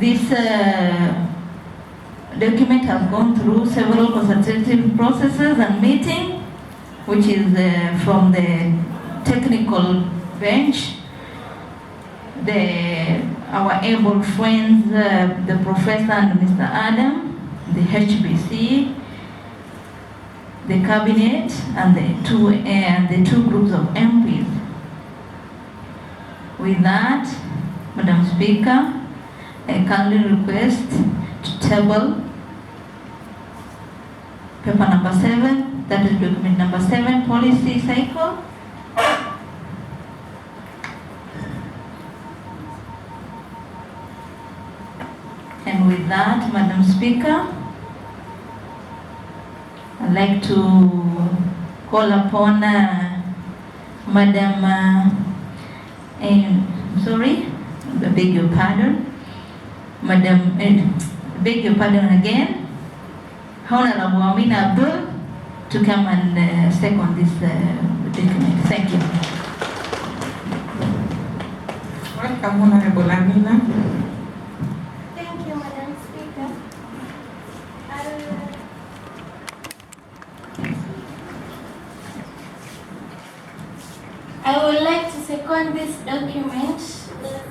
This document has gone through several consultative processes and meetings, which is from the technical bench, our able friends, the professor and Mr. Adam, the HBC, the cabinet, and the two groups of MPs. With that, Madam Speaker, I kindly request to table paper number 7, that is document number 7, policy cycle. And with that, Madam Speaker, I'd like to call upon Madam, sorry, I beg your pardon, Madam, beg your pardon again, Honorable Amina Abdul, to come and second this document. Thank you. Welcome, Honorable Amina. Thank you, Madam Speaker. I would like to second this document that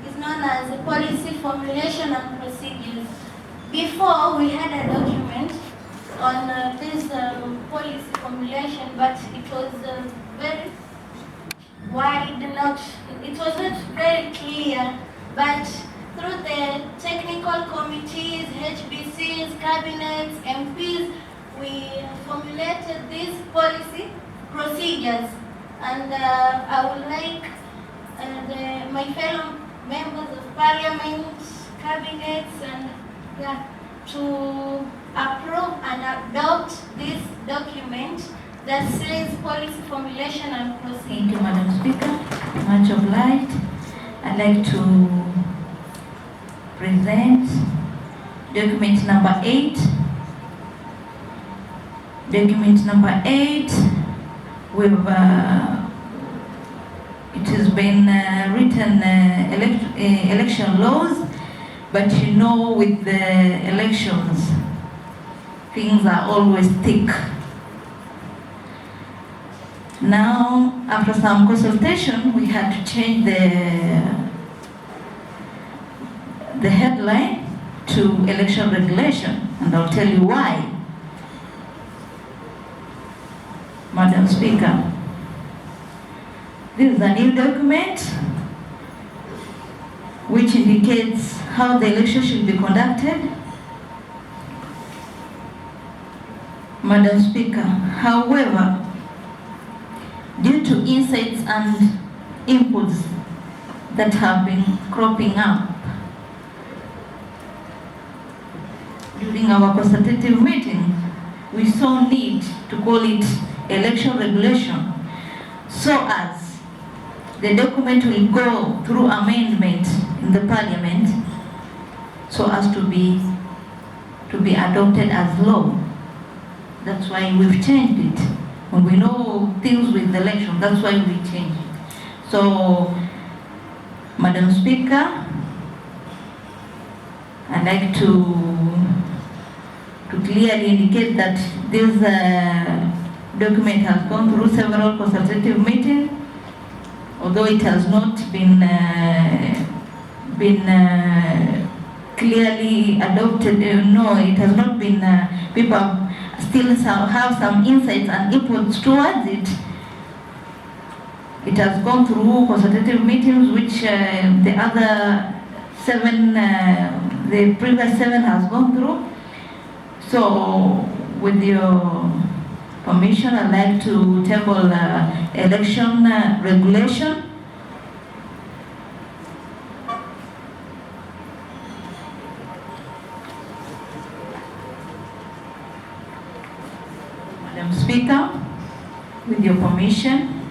is known as a policy formulation and procedures. Before, we had a document on this policy formulation, but it was very wide, it was not very clear, but through the technical committees, HBCs, cabinets, MPs, we formulated these policy procedures, and I would like my fellow members of parliament, cabinets, and to approve and adopt this document that says policy formulation and procedure. Thank you, Madam Speaker. Much obliged. I'd like to present document number 8. Document number 8, it has been written election laws, but you know, with the elections, things are always thick. Now, after some consultation, we had to change the headline to election regulation, and I'll tell you why. Madam Speaker, this is a new document which indicates how the election should be conducted. Madam Speaker, however, due to insights and inputs that have been cropping up during our consultative meeting, we saw need to call it election regulation, so as the document will go through amendment in the parliament, so as to be adopted as law. That's why we've changed it. When we know things with the election, that's why we change it. So, Madam Speaker, I'd like to clearly indicate that this document has gone through several consultative meetings, although it has not been clearly adopted. No, it has not been. People still have some insights and inputs towards it. It has gone through consultative meetings, which the other 7, the previous 7 has gone through. So, with your permission, I'd like to table election regulation. Madam Speaker, with your permission,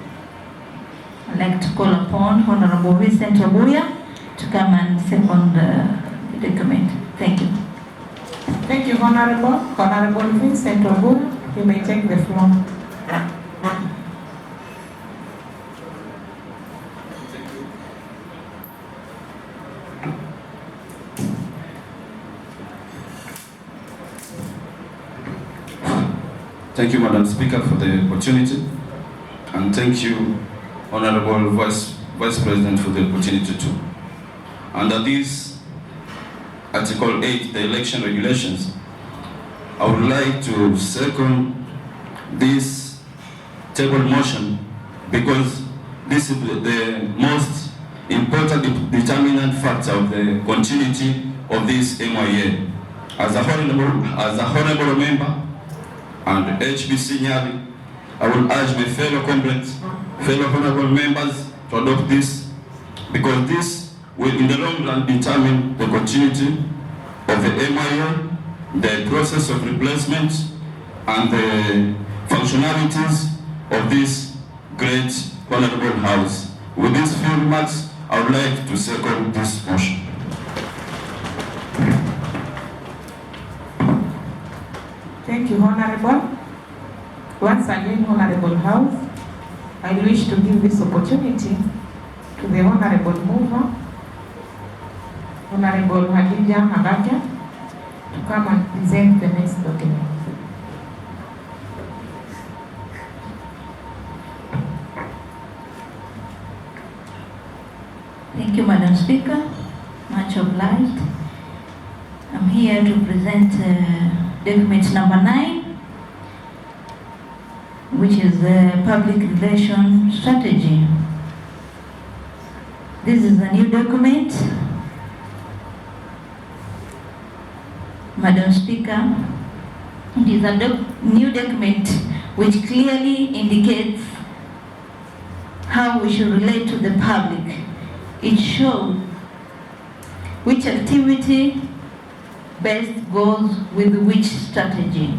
I'd like to call upon Honorable Vincent Obuya to come and second the document. Thank you. Thank you, Honorable. Honorable Vincent Obuya, you may take the floor. Thank you, Madam Speaker, for the opportunity, and thank you, Honorable Vice President, for the opportunity too. Under this Article 8, the election regulations, I would like to second this table motion because this is the most important determinant factor of the continuity of this MIA. As a honorable member and HBC Nyali, I will urge my fellow comrades, fellow honorable members to adopt this because this will in the long run determine the continuity of the MIA, the process of replacement, and the functionalities of this great honorable house. With these few remarks, I would like to second this motion. Thank you, Honorable. Once again, Honorable House, I wish to give this opportunity to the Honorable Mover, Honorable Hadija Hagaja, to come and present the next document. Thank you, Madam Speaker. Much obliged. I'm here to present document number 9, which is the public relations strategy. This is a new document, Madam Speaker. It is a new document which clearly indicates how we should relate to the public. It shows which activity best goes with which strategy.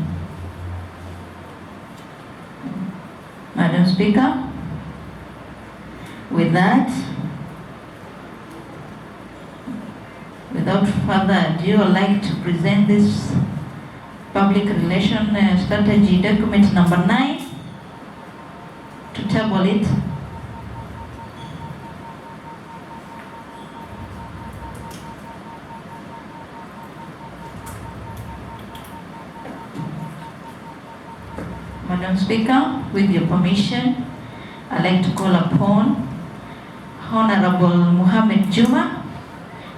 Madam Speaker, with that, without further ado, I'd like to present this public relation strategy document number 9 to table it. Madam Speaker, with your permission, I'd like to call upon Honorable Mohammed Juma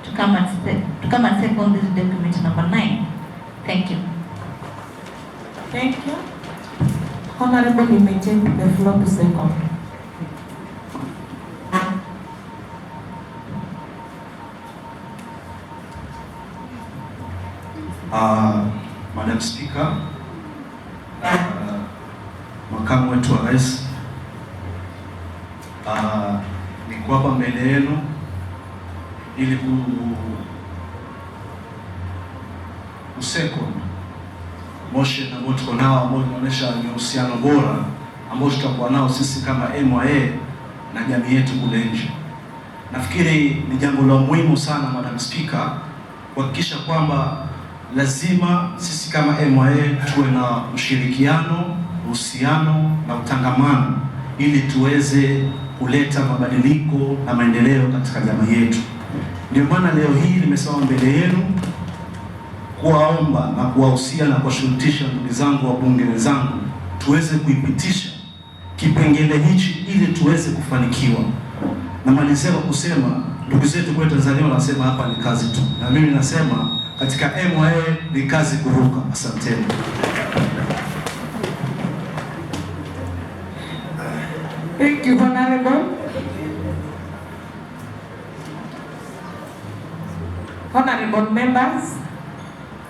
to come and second this document number 9. Thank you. Thank you. Honorable, you may take the floor to second. Madam Speaker, makamu wetu wa rais, niko hapa mbele yenu ili second motion ambao tuko nao ambao unaonyesha ni uhusiano bora ambao tutakuwa nao sisi kama MIA na jamii yetu kule nje. Nafikiri ni jambo la muhimu sana, Madam Speaker, kuhakikisha kwamba lazima sisi kama MIA tuwe na ushirikiano, uhusiano na utangamano ili tuweze kuleta mabadiliko na maendeleo katika jamii yetu. Ndio maana leo hii nimesimama mbele yenu kuwaomba na kuwahusia na kuwashurutisha ndugu zangu wabunge wenzangu tuweze kuipitisha kipengele hichi ili tuweze kufanikiwa. Namalizia kwa kusema ndugu zetu kwa Tanzania wanasema hapa ni kazi tu, na mimi nasema katika MIA ni kazi kuruka. Asanteni. Thank you, Honorable. Honorable members,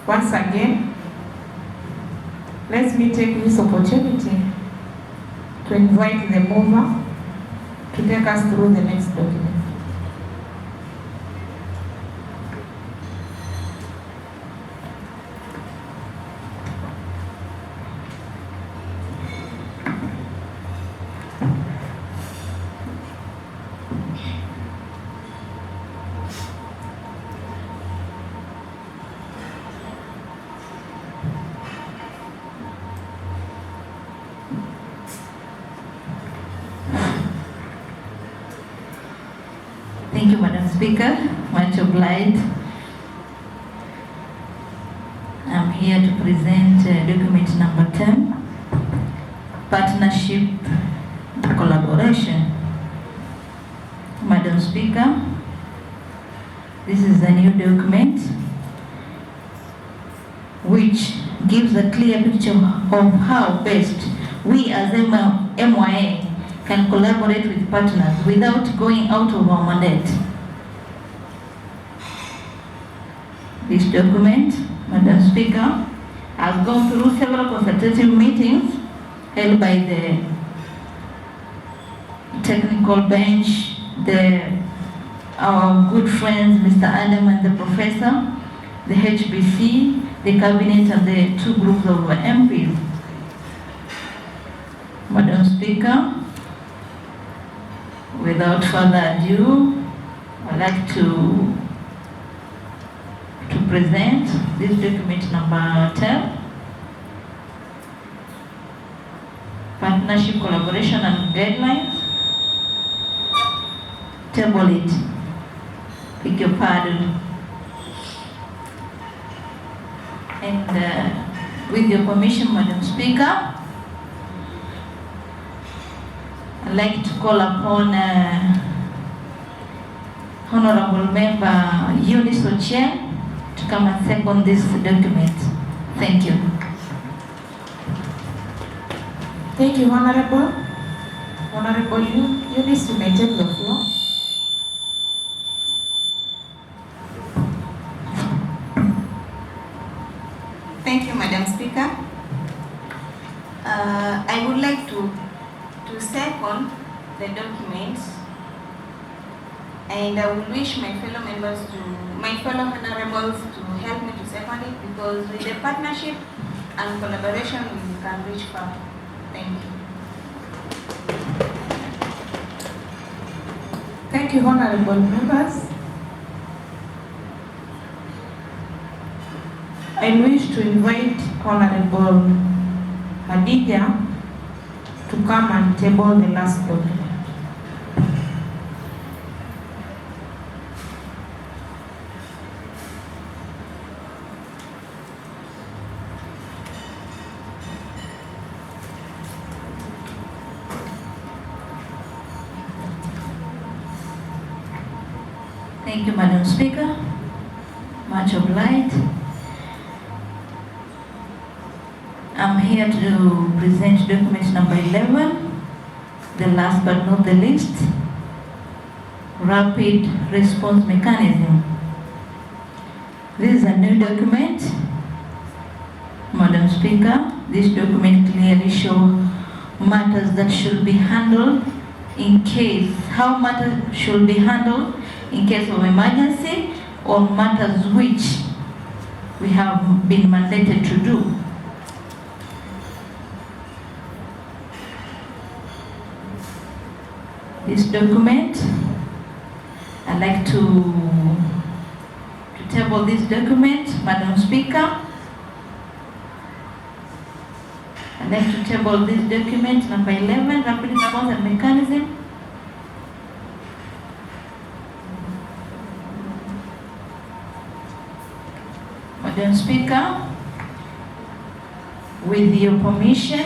once again, let me take this opportunity to invite the mover to take us through the next document. Thank you, Madam Speaker. Much obliged. I'm here to present document number 10. partnership collaboration. Madam Speaker, this is a new document which gives a clear picture of how best we as MYA can collaborate with partners without going out of our mandate. This document, Madam Speaker, has gone through several consultative meetings held by the technical bench, our good friends, Mr. Adam and the Professor, the HBC, the Cabinet, and the 2 groups of MPs. Madam Speaker, without further ado, I'd like to present this document number 10, Partnership, Collaboration and Guidelines. Table it. Beg your pardon. And with your permission, Madam Speaker, I'd like to call upon Honorable Member Eunice Ochieng to come and second this document. Thank you. Thank you, Honorable. Honorable Eunice, you may take the floor. Thank you, Madam Speaker. I would like to second the document, and I would wish my fellow honorables to help me to second it, because with the partnership and collaboration we can reach far. Thank you. Thank you, honorable members. I wish to invite Honorable Hadija to come and table the last document. Thank you, Madam Speaker. Much obliged. I'm here to present document number 11, the last but not the least, Rapid Response Mechanism. This is a new document. Madam Speaker, this document clearly shows matters that should be handled how matters should be handled in case of emergency, or matters which we have been mandated to do. This document, I'd like to table this document, Madam Speaker. I'd like to table this document number 11, Rapid Response and Mechanism. Madam Speaker, with your permission,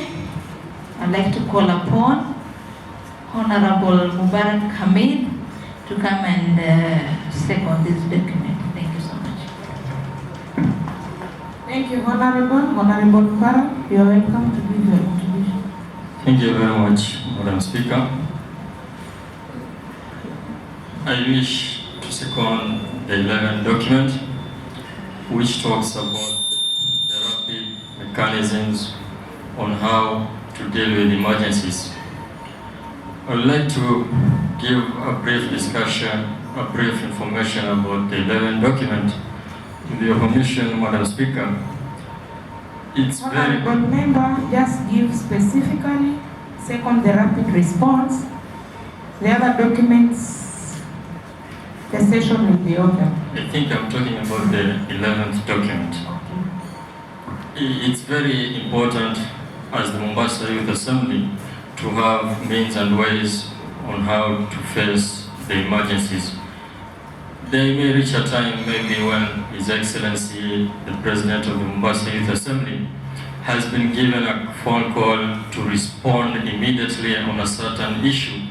I'd like to call upon Honorable Mubarak Hamid to come and second this document. Thank you so much. Thank you, Honorable. Honorable Mubarak, you are welcome to give your contribution. Thank you very much, Madam Speaker. I wish to second the 11th document, which talks about the rapid mechanisms on how to deal with emergencies. I would like to give a brief discussion, a brief information about the 11th document. With your permission, Madam Speaker, it's very... Honorable member, just give specifically, second the rapid response. The other documents, the session will be open. I think I'm talking about the 11th document. It's very important as the Mombasa Youth Assembly to have means and ways on how to face the emergencies. There may reach a time maybe when His Excellency, the President of the Mombasa Youth Assembly, has been given a phone call to respond immediately on a certain issue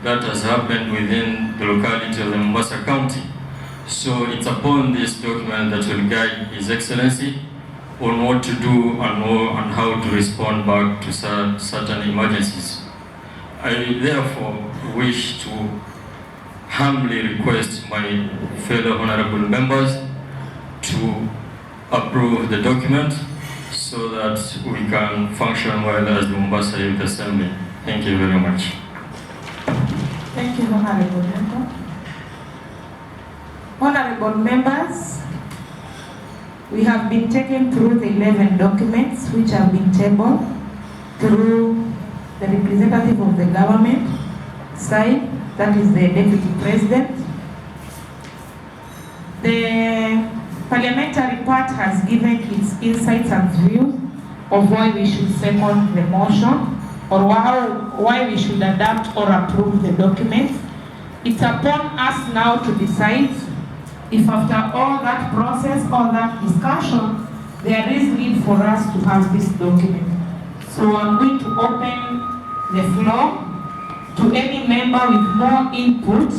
that has happened within the locality of the Mombasa County. So it's upon this document that will guide His Excellency on what to do and how to respond back to certain emergencies. I therefore wish to humbly request my fellow honorable members to approve the document so that we can function well as the Mombasa Youth Assembly. Thank you very much. Thank you, Honorable Member. Honorable members, we have been taken through the 11 documents which have been tabled through the representative of the government side, that is the Deputy President. The parliamentary part has given its insights and views of why we should second the motion or why we should adapt or approve the documents. It's upon us now to decide if after all that process, all that discussion, there is need for us to have this document. So I'm going to open the floor to any member with more input.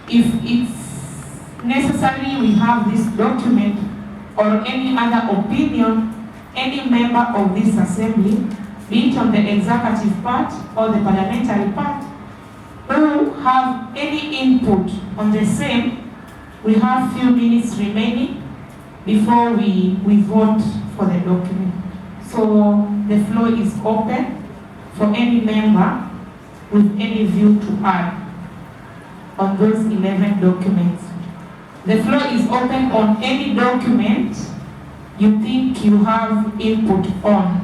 If it's necessary we have this document or any other opinion, any member of this assembly, be it on the executive part or the parliamentary part, who have any input on the same, we have few minutes remaining before we vote for the document. So the floor is open for any member with any view to add on those 11 documents. The floor is open on any document you think you have input on.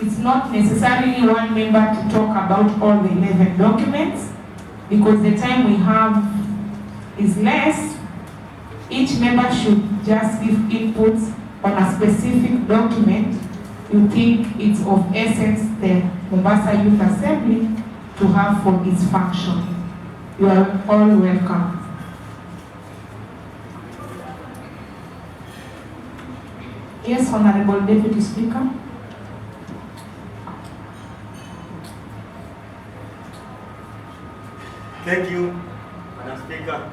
It's not necessarily one member to talk about all the 11 documents because the time we have is less. Each member should just give inputs on a specific document you think it's of essence the Mombasa Youth Assembly to have for its function. You are all welcome. Yes, Honorable Deputy Speaker. Thank you, Madam Speaker,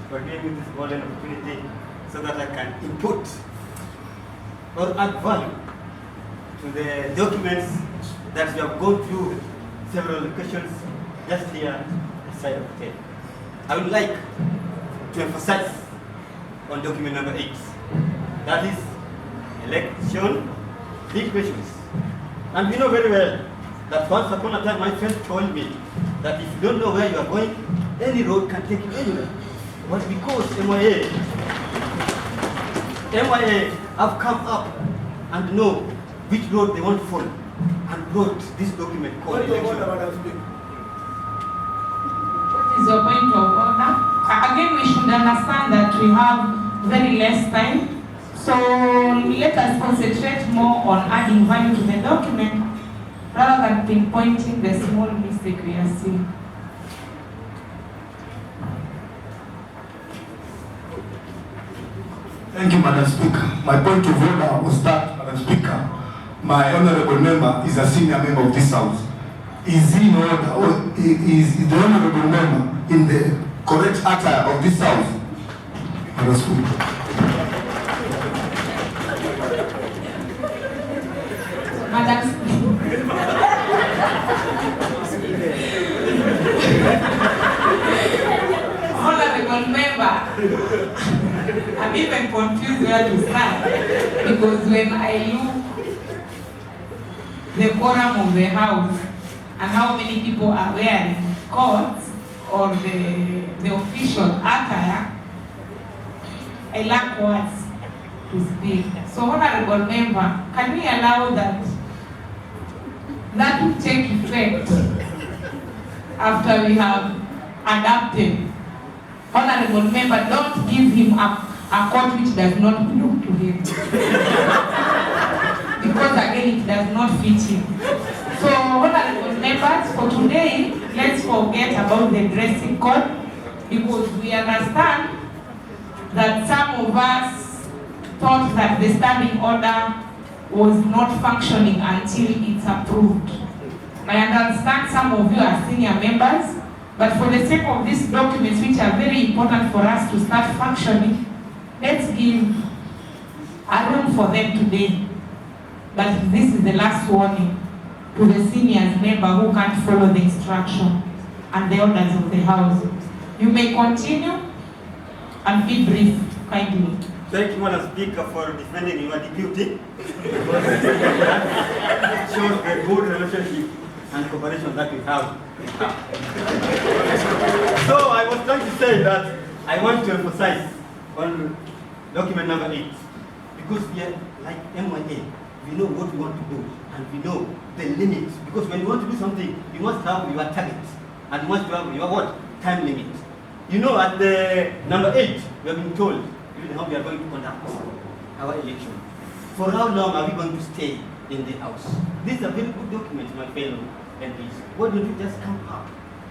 for giving me this golden opportunity so that I can input or add value to the documents that we have gone through several locations just here at Sairock. I would like to emphasize on document number 8. That is election big questions. And we know very well that once upon a time my friend told me that if you don't know where you are going, any road can take you anywhere. But because MIA have come up and know which road they want to follow and wrote this document called election. What is your point of order? Again, we should understand that we have very less time. So let us concentrate more on adding value to the document rather than pinpointing the small mistake we are seeing. Thank you, Madam Speaker. My point of order was that, Madam Speaker, my honorable member is a senior member of this House. Is he in order, or is the honorable member in the correct attire of this House? Madam Speaker. Madam Honorable member, I'm even confused where to start because when I look the quorum of the House and how many people are wearing coats or the official attire, I lack words to speak. So, honorable member, can we allow that will take effect after we have adapted? Honorable member, don't give him a coat which does not belong to him. Because again, it does not fit him. So, honorable members, for today, let's forget about the dressing code because we understand that some of us thought that the standing order was not functioning until it's approved. I understand some of you are senior members, but for the sake of these documents, which are very important for us to start functioning, let's give a room for them today. But this is the last warning to the seniors member who can't follow the instruction and the orders of the House. You may continue and be brief, kindly. Thank you, Madam Speaker, for defending your deputy. It shows the good relationship and cooperation that we have. So I was trying to say that I want to emphasize on document number 8, because we are like MYA, we know what we want to do and we know the limits. Because when you want to do something, you must have your target and you must have your what? Time limit. You know, at the number 8, we have been told even how we are going to conduct our election. For how long are we going to stay in the House? This is a very good document, my fellow MPs. Why don't you just come up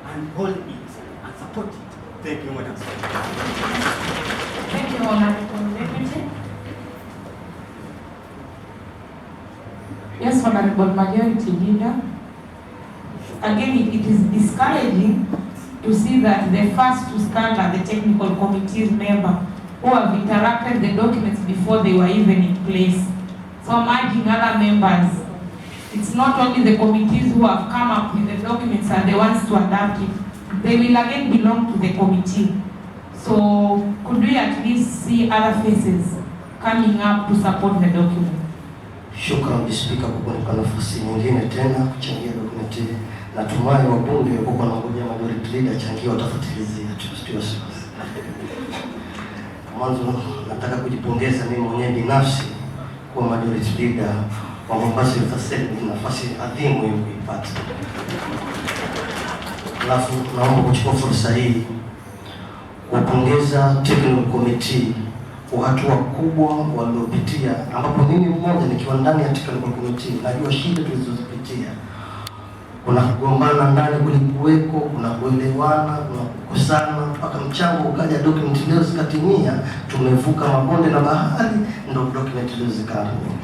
and hold it and support it? Thank you, Madam Speaker. Thank you, Honorable Deputy. Yes, Honorable Majority Leader. Again, it is discouraging to see that the first to stand are the technical committee's member who have interacted the documents before they were even in place. So I'm urging other members, it's not only the committees who have come up with the documents are the ones to adapt it. They will again belong to the committee. So could we at least see other faces coming up to support the document? Shukran Speaker kwa kunipa nafasi nyingine tena kuchangia dokumenti. Natumai wabunge wako wanangoja majority leader changia watafuatilizia tu. Mwanzo nataka kujipongeza mimi mwenyewe binafsi kwa majority leader wa Mombasa Assembly, nafasi adhimu hiyo kuipata. Alafu naomba kuchukua fursa hii kupongeza technical committee kwa hatua kubwa waliopitia, ambapo mimi mmoja nikiwa ndani ya technical committee najua shida tulizozipitia. Kuna kugombana ndani kulikuweko, kuna kuelewana, kuna kukosana, mpaka mchango ukaja document leo zikatimia, tumevuka mabonde na bahari, ndio document leo zikatimia.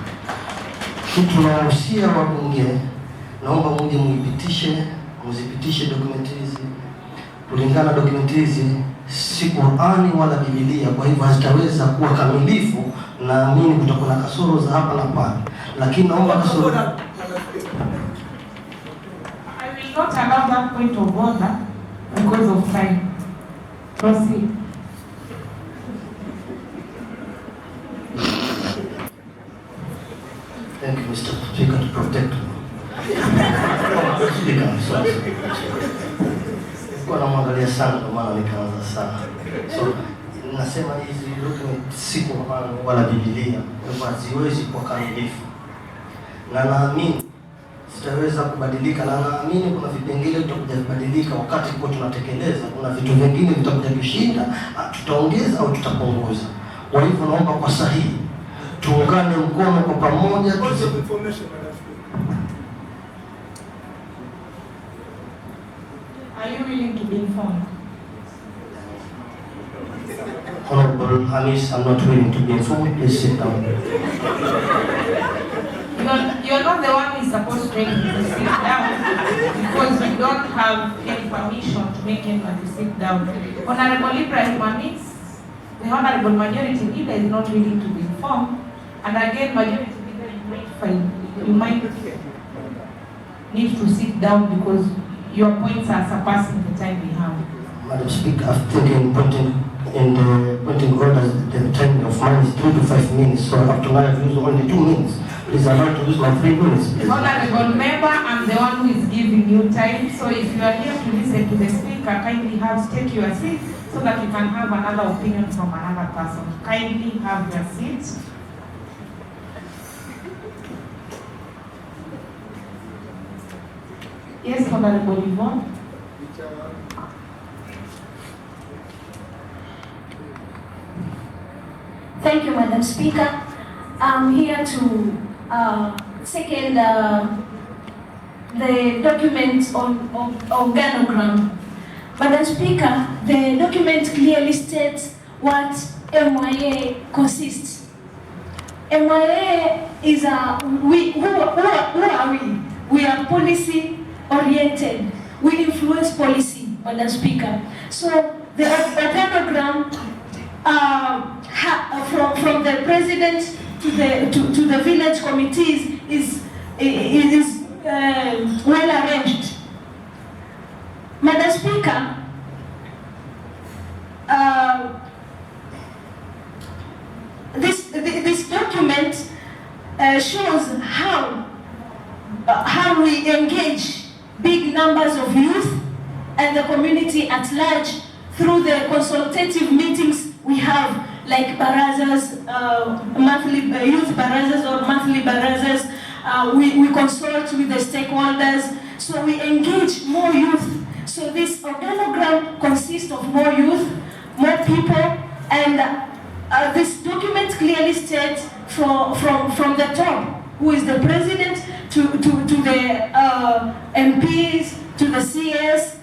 Tunawahusia wabunge, naomba muje muzipitishe document hizi. Kulingana na document hizi si Qur'ani wala Biblia, kwa hivyo hazitaweza kuwa kamilifu, naamini kutakuwa na kasoro za hapa na pale. Lakini naomba kasoro not allow that point of order because of time. Proceed. Thank you, Mr. Speaker, to protect me. Speaker, I'm sorry. Kwa namwangalia sana kwa maana nikaanza sana. So, nasema hizi document si Qur'an wala Biblia, kwa haziwezi kuwa kamilifu. Na naamini sitaweza kubadilika, na naamini kuna vipengele vitakuja kubadilika wakati kwa tunatekeleza. Kuna vitu vingine vitakuja kushinda, tutaongeza au tutapunguza. Kwa hivyo naomba kwa sahihi tuungane mkono kwa pamoja. Are you willing to be informed? Honorable Hamis, I'm not willing to be informed. Please sit down. You're not the one who is supposed to sit down because you don't have any permission to make anyone to sit down. Honorable Ibrahim Hamis, the Honorable Majority Leader is not willing to be informed, and again, Majority Leader, you might need to sit down because your points are surpassing the time we have. Madam Speaker, I'm thinking pointing orders, the time of mine is 3 to 5 minutes, so up to now I've used only 2 minutes. Please allow to use my 3 minutes, please. Honorable Member, I'm the one who is giving you time, so if you are here to listen to the Speaker, kindly take your seat so that we can have another opinion from another person. Kindly have your seat. Yes, Honorable Yvonne. Thank you, Madam Speaker. I'm here to second the document on organogram. Madam Speaker, the document clearly states what MYA consists. MIA is who are we? We are policy oriented. We influence policy, Madam Speaker. So the organogram from the president to the village committees is well arranged. Madam Speaker, this document shows how we engage big numbers of youth and the community at large through the consultative meetings we have, like barazas, monthly youth barazas or monthly barazas. We consult with the stakeholders, so we engage more youth. So this organogram consists of more youth, more people, and this document clearly states from the top, who is the president, to the MPs, to the CS,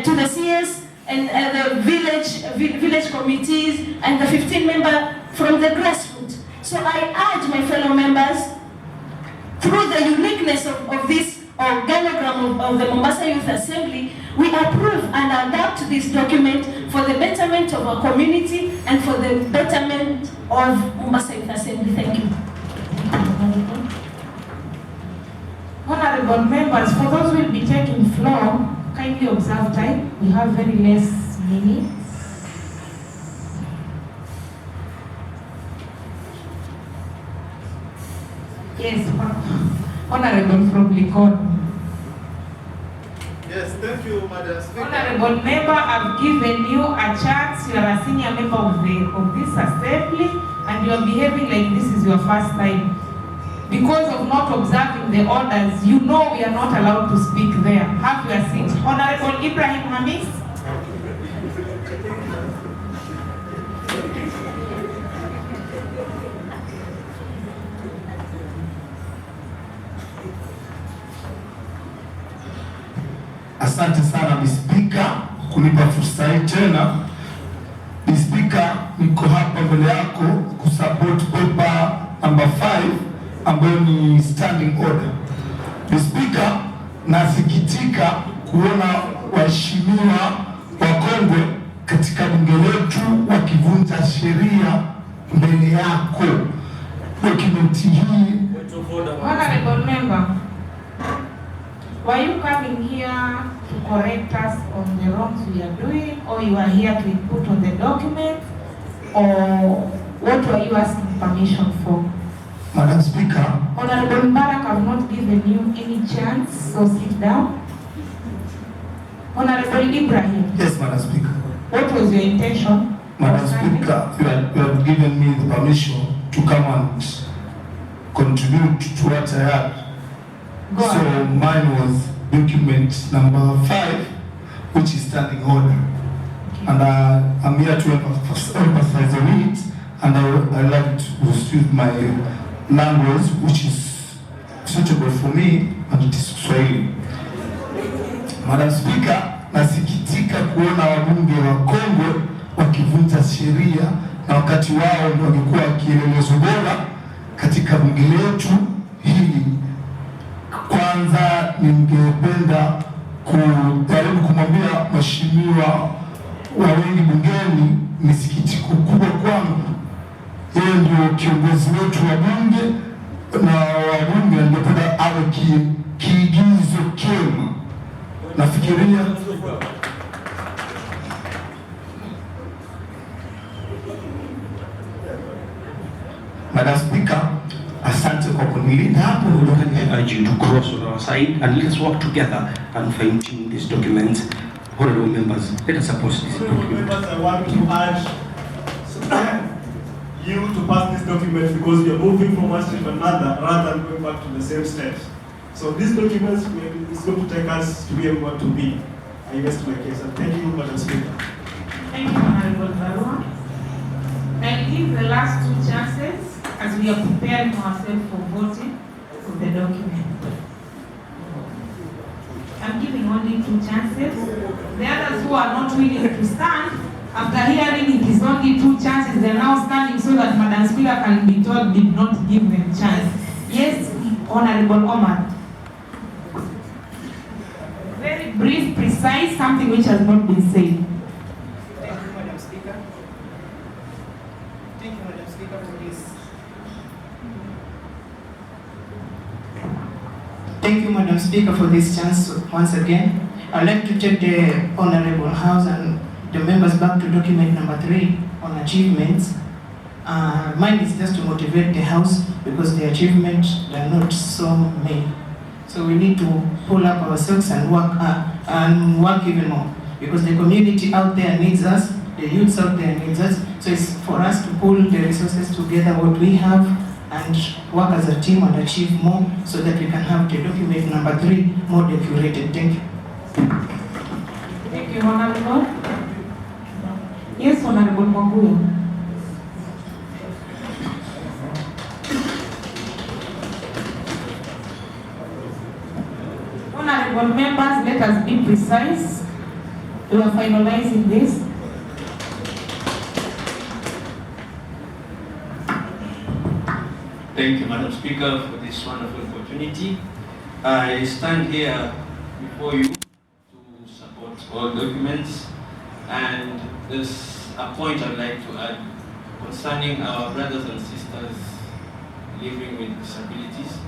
to the CS, and the village committees, and the 15 members from the grassroots. So I urge my fellow members, through the uniqueness of this organogram of the Mombasa Youth Assembly, we approve and adapt this document for the betterment of our community and for the betterment of Mombasa Youth Assembly. Thank you. Honorable members, for those who will be taking floor, kindly observe time. We have very less minutes. Yes, Honorable from Likon. Yes, thank you, Madam Speaker. Honorable member, I've given you a chance. You are a senior member of this assembly, and you are behaving like this is your first time. Because of not observing the orders, you know we are not allowed to speak there. Have your seat. Honorable Ibrahim Hamis. Asante sana Bispika kunipa fursa hii tena. Bispika, niko hapa mbele yako kusupport paper number 5 ambayo ni standing order. Bispika, nasikitika kuona waheshimiwa wakongwe katika bunge letu wakivunja sheria mbele yako. Dokumenti hii. Honorable member, were you coming here to correct us on the wrongs we are doing, or you are here to input on the document, or what were you asking permission for? Madam Speaker. Honorable Mbarak, I have not given you any chance, so sit down. Honorable Ibrahim. Yes, Madam Speaker. What was your intention? Madam Speaker, you have given me the permission to come and contribute to what I had. So mine was document number 5, which is standing order. Okay. And I'm here to emphasize on it, and I like to use my language, which is suitable for me, and it is Swahili. Madam Speaker, nasikitika kuona wabunge wa Kongo wakivunja sheria, na wakati wao ndio wangekuwa kielelezo bora katika bunge letu hili. Kwanza ningependa kujaribu kumwambia mheshimiwa wa wengi bungeni, ni sikitiko kubwa kwangu. Yeye ndio kiongozi wetu wa bunge, na wabunge ningependa awe kiigizo kema. Nafikiria Madam Speaker, asante kwa kunilinda hapo. I urge you to cross on our side and let us work together and fine-tune this document. Honorable members, let us support this document. Members, I want to urge you to pass this document because we are moving from one step to another rather than going back to the same steps. So this document is going to take us to where we want to be. I rest my case, and thank you, Madam Speaker. Thank you, Honorable Barua. I'll give the last 2 chances as we are preparing ourselves for voting for the document. I'm giving only 2 chances. The others who are not willing to stand, after hearing it is only 2 chances. They're now standing so that Madam Speaker can be told did not give them chance. Yes, Honorable Omar. Very brief, precise, something which has not been said. Thank you, Madam Speaker. Thank you, Madam Speaker, for this. Thank you, Madam Speaker, for this chance once again. I'd like to take the Honorable House and the members back to document number 3 on achievements. Mine is just to motivate the House because the achievements are not so many. So we need to pull up our socks and work even more because the community out there needs us, the youths out there needs us. So it's for us to pull the resources together, what we have, and work as a team and achieve more so that we can have the document number 3 more decorated. Thank you. Thank you, Honorable. Yes, Honorable Mwabuya. Honorable members, let us be precise. We are finalizing this. Thank you, Madam Speaker, for this wonderful opportunity. I stand here before you to support all documents, and there's a point I'd like to add concerning our brothers and sisters living with disabilities.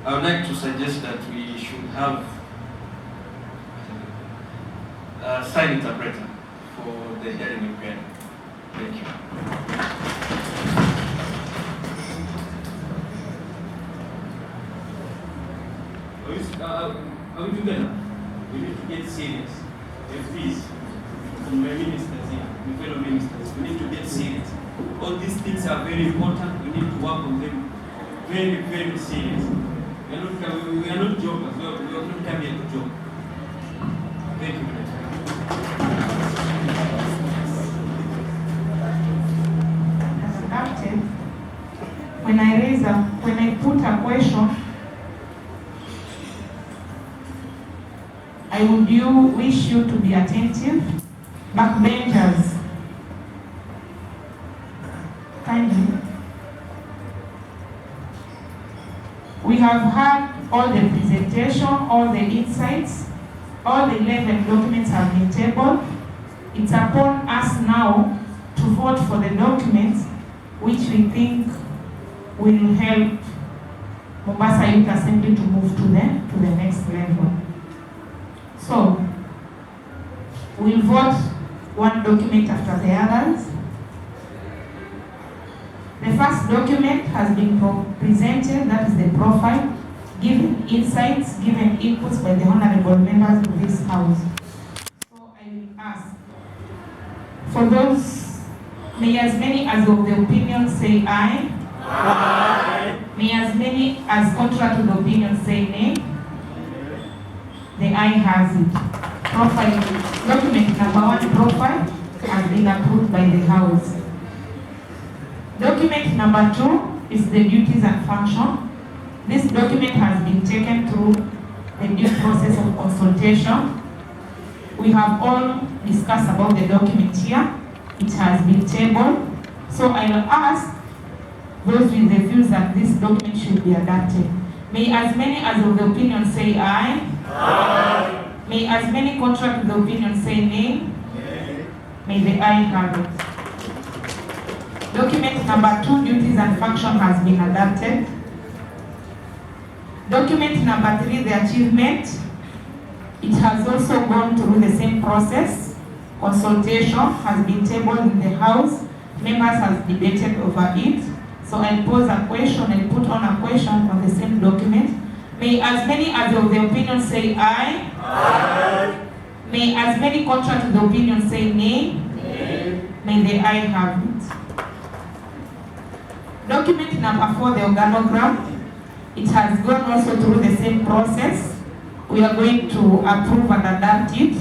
I would like to suggest that we should have a sign interpreter for the hearing impaired. Thank you. Are we together? We need to get serious. FPs, from my ministers here, my fellow ministers, we need to get serious. All these things are very important. We need to work on them very, very serious. We are not jokers. We are not coming here to joke. Thank you, Madam Captain, when I put a question, I would wish you to be attentive. Backbenchers, kindly. We have had all the presentation, all the insights, all the 11 documents have been tabled. It's upon us now to vote for the documents which we think will help Mombasa Youth Assembly to move to the next level. So, we'll vote one document after the others. The first document has been presented, that is the profile, given insights, given inputs by the honorable members of this House. So I will ask, for those, may as many as of the opinion say aye. Aye. May as many as contrary to the opinion say nay. The eye has it. Profile, document number 1, profile, has been approved by the House. Document number 2 is the duties and function. This document has been taken through the due process of consultation. We have all discussed about the document here. It has been tabled. So I will ask those with the views that this document should be adopted. May as many as of the opinion say aye. Aye. May as many contrary to the opinion say nay. Nay. May the aye have it. Document number 2, duties and function, has been adopted. Document number 3, the achievement, it has also gone through the same process. Consultation has been tabled in the House. Members have debated over it. So I'll pose a question and put on a question on the same document. May as many as of the opinion say aye. Aye. May as many contrary to the opinion say nay. Nay. May the aye have it. Document number 4, the organogram, it has gone also through the same process. We are going to approve and adapt it.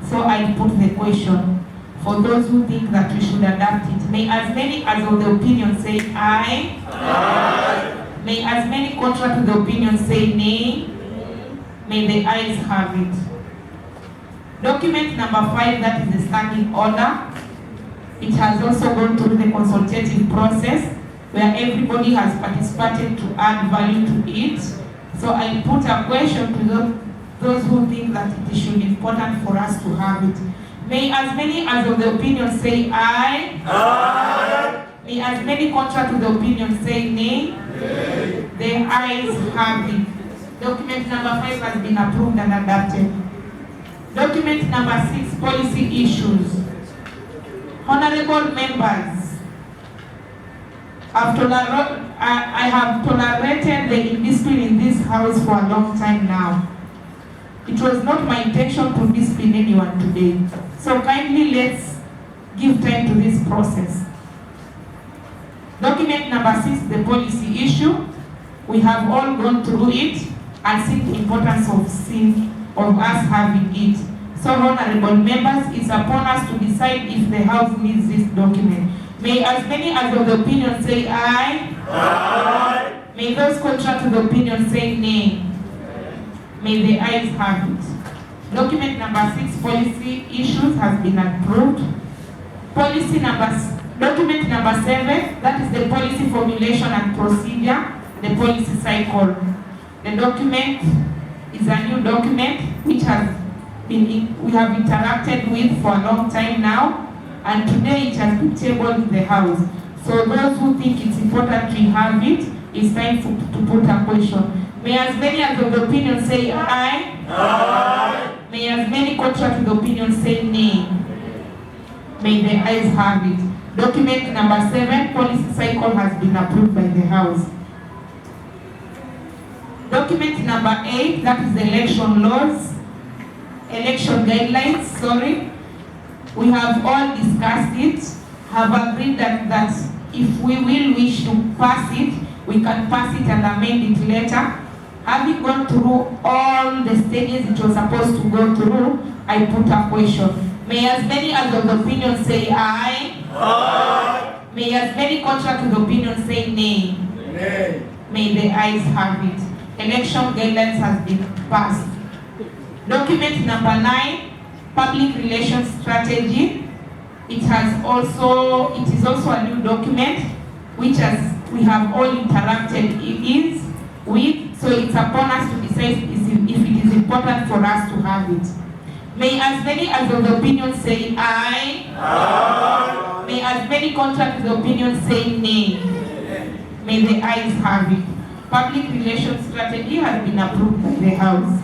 So I put the question for those who think that we should adapt it. May as many as of the opinion say aye. Aye. May as many contrary to the opinion say nay. May the ayes have it. Document number 5, that is the standing order. It has also gone through the consultative process where everybody has participated to add value to it. So I put a question to those who think that it should be important for us to have it. May as many as of the opinion say aye. Aye. May as many contrary to the opinion say nay. Nay. The ayes have it. Document number 5 has been approved and adopted. Document number 6, policy issues. Honorable members, I have tolerated the indiscipline in this house for a long time now. It was not my intention to discipline anyone today. So kindly let's give time to this process. Document number 6, the policy issue. We have all gone through it and seen the importance of us having it. So honorable members, it's upon us to decide if the house needs this document. May as many as of the opinion say aye. Aye. May those contrary to the opinion say nay. May the ayes have it. Document number 6, policy issues, has been approved. Document number 7, that is the policy formulation and procedure, the policy cycle. The document is a new document which we have interacted with for a long time now, and today it has been tabled in the house. So those who think it's important to have it, it's time to put a question. May as many as of the opinion say aye. Aye. May as many contrary to the opinion say nay. May the ayes have it. Document number 7, policy cycle, has been approved by the house. Document number 8, that is the election guidelines, sorry. We have all discussed it, have agreed that if we will wish to pass it, we can pass it and amend it later. Having gone through all the stages it was supposed to go through, I put a question. May as many as of the opinion say aye. Aye. May as many contrary to the opinion say nay. Nay. May the ayes have it. Election guidelines has been passed. Document number 9, public relations strategy. It is also a new document which we have all interacted with. So it's upon us to decide if it is important for us to have it. May as many as of the opinion say aye. Aye. May as many contrary to the opinion say nay. May the ayes have it. Public relations strategy has been approved by the house.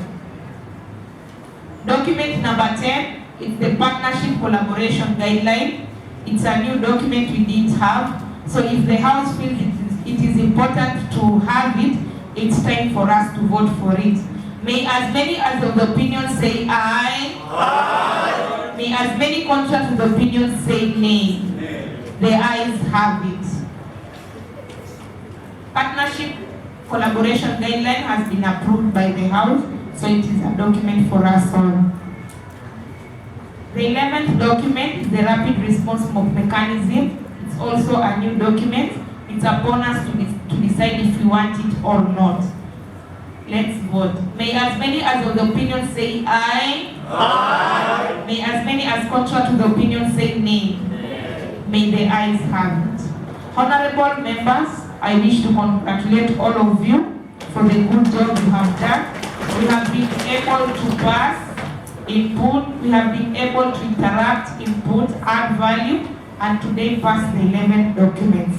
Document number 10 is the partnership collaboration guideline. It's a new document we didn't have. So if the house feels it is important to have it, it's time for us to vote for it. May as many as of the opinion say aye. Aye. May as many contrary to the opinion say nay. The ayes have it. Partnership collaboration guideline has been approved by the house, so it is a document for us all. The 11th document is the rapid response mechanism. It's also a new document. It's upon us to decide if we want it or not. Let's vote. May as many as of the opinion say aye. Aye. May as many as contrary to the opinion say nay. May the ayes have it. Honorable members, I wish to congratulate all of you for the good job you have done. We have been able to pass input, we have been able to interact, input, add value, and today pass the 11 documents.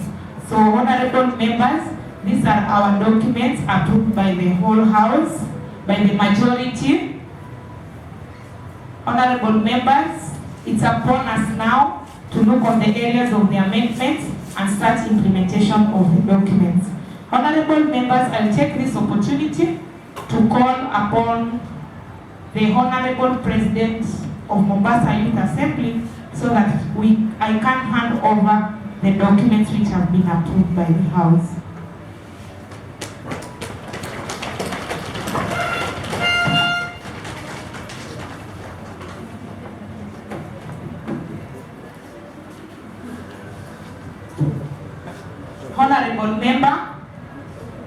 So honorable members, these are our documents approved by the whole house, by the majority. Honorable members, it's upon us now to look on the areas of the amendments and start implementation of the documents. Honorable members, I'll take this opportunity to call upon the Honorable President of Mombasa Youth Assembly so that I can hand over the documents which have been approved by the House. Honorable member,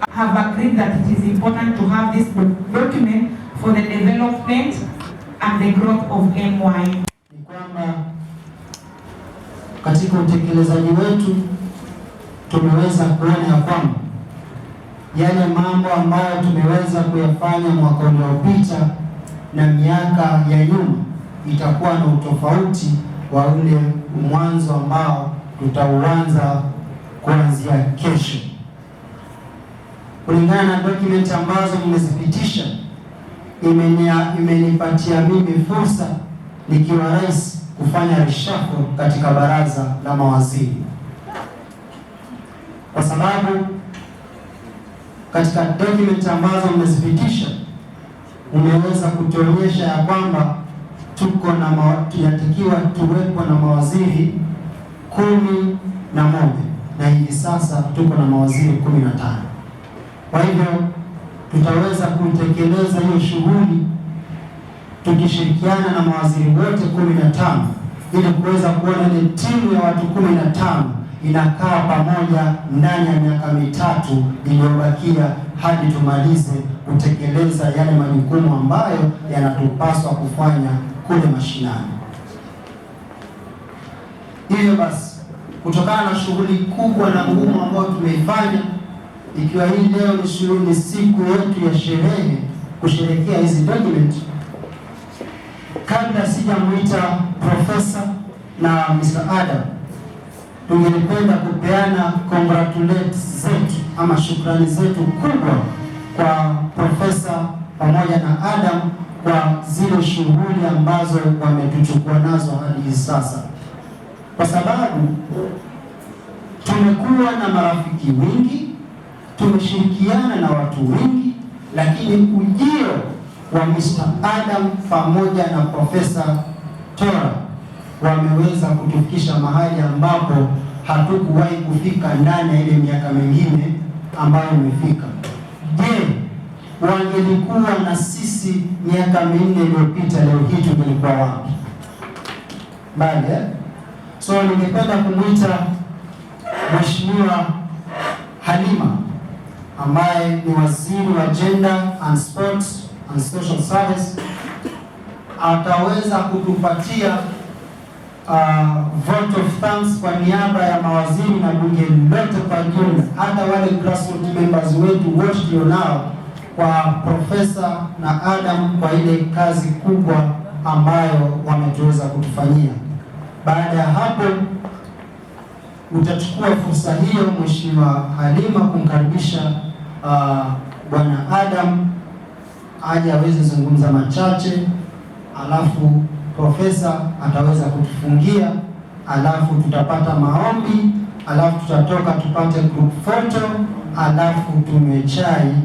have agreed that it is important to have this document for the development and the growth of MY. Ni kwamba katika utekelezaji wetu tumeweza kuona ya kwamba yale mambo ambayo tumeweza kuyafanya mwaka uliopita na miaka ya nyuma itakuwa na utofauti wa ule mwanzo ambao tutauanza kuanzia kesho. Kulingana na document ambazo mmezipitisha, imenipatia mimi fursa nikiwa rais kufanya reshuffle katika baraza la mawaziri, kwa sababu katika document ambazo mmezipitisha umeweza kutuonyesha ya kwamba tunatakiwa tuwepo na mawaziri 11 na hivi sasa tuko na mawaziri 15. Kwa hivyo tutaweza kutekeleza hiyo shughuli tukishirikiana na mawaziri wote 15 ili kuweza kuona ile timu ya watu 15 inakaa pamoja ndani ya miaka mitatu iliyobakia hadi tumalize kutekeleza yale majukumu ambayo yanatupaswa kufanya kule mashinani. Hivyo basi, kutokana na shughuli kubwa na ngumu ambayo tumeifanya, ikiwa hii leo ni siku yetu ya sherehe kusherehekea hizi document, kabla sijamuita profesa na Mr. Adam, tungependa kupeana congratulations zetu ama shukrani zetu kubwa kwa profesa pamoja na Adam kwa zile shughuli ambazo wametuchukua nazo hadi hivi sasa, kwa sababu tumekuwa na marafiki wengi, tumeshirikiana na watu wengi, lakini ujio wa Mr. Adam pamoja na Profesa Tora wameweza kutufikisha mahali ambapo hatukuwahi kufika ndani ya ile miaka mingine ambayo imefika. Je, wangelikuwa na sisi miaka minne iliyopita, leo hii tungelikuwa wapi? Bali so ningependa kumwita Mheshimiwa Halima ambaye ni waziri wa Gender and Sports and Social Service, ataweza kutupatia vote of thanks kwa niaba ya mawaziri na bunge lote kwa jumla, hata wale grassroots members wetu wote tulionao, kwa Profesa na Adam kwa ile kazi kubwa ambayo wametuweza kutufanyia. Baada ya hapo utachukua fursa hiyo Mheshimiwa Halima kumkaribisha Bwana Adam aje aweze zungumza machache, alafu profesa ataweza kutufungia, alafu tutapata maombi, alafu tutatoka tupate group photo, alafu tunywe chai,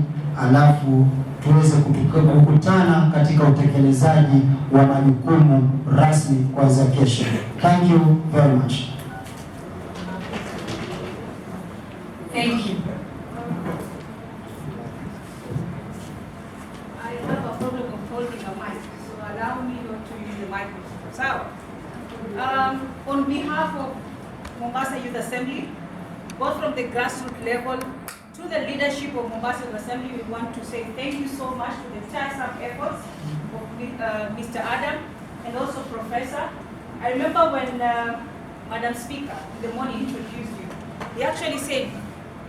alafu tuweze kukutana katika utekelezaji wa majukumu rasmi kuanzia kesho. Thank you very much. Thank you. I have a problem of holding a mic, so allow me not to use the microphone. So, on behalf of Mombasa Youth Assembly, both from the grassroots level to the leadership of Mombasa Youth Assembly, we want to say thank you so much for the tiresome efforts of Mr. Adam and also Professor. I remember when Madam Speaker in the morning introduced you, he actually said,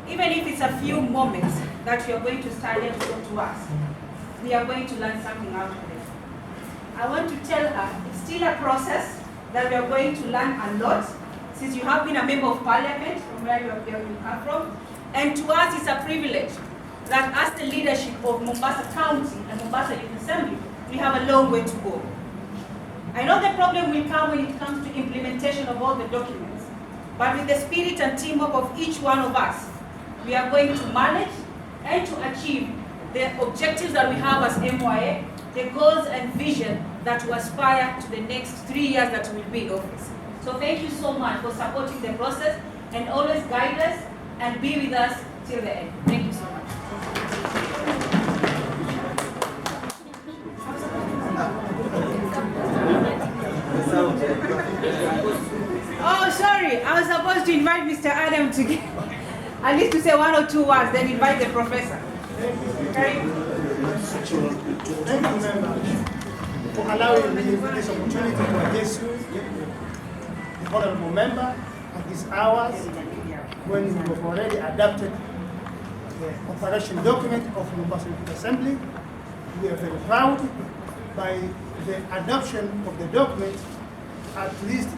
even if it's a few moments that you are going to study and talk to us, we are going to learn something out of it. I want to tell her it's still a process that we are going to learn a lot, since you have been a member of parliament from where you come from. And to us it's a privilege that as the leadership of Mombasa County and Mombasa Youth Assembly, we have a long way to go. I know the problem will come when it comes to implementation of all the documents, but with the spirit and teamwork of each one of us, we are going to manage and to achieve the objectives that we have as MYA, the goals and vision that we aspire to the next 3 years that we will be in office. So thank you so much for supporting the process and always guide us and be with us till the end. Thank you so much. Oh, sorry, I was supposed to invite Mr. Adam to get, at least to say 1 or 2 words, then invite the professor. Thank you, member, for allowing me this opportunity to address you. honorable member at these hours when we have already adopted the operation document of Mombasa Youth Assembly. We are very proud by the adoption of the document. At least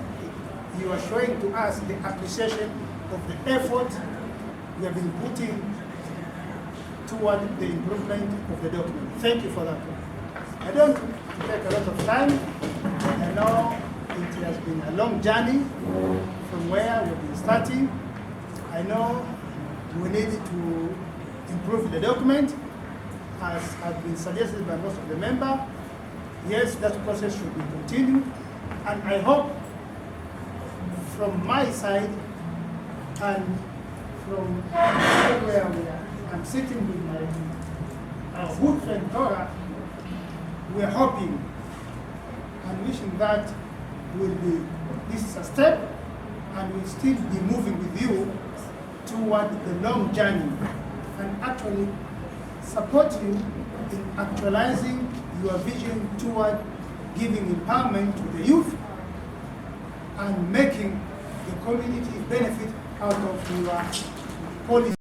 you are showing to us the appreciation of the effort we have been putting toward the improvement of the document. Thank you for that. I don't take a lot of time. I know it has been a long journey from where we've been starting. I know we need to improve the document as has been suggested by most of the members. Yes, that process should be continued. And I hope from my side and from where we are, I'm sitting with our good friend Tora, we are hoping and wishing that this is a step and we'll still be moving with you toward the long journey and actually support you in actualizing your vision toward giving empowerment to the youth and making the community benefit out of your policy.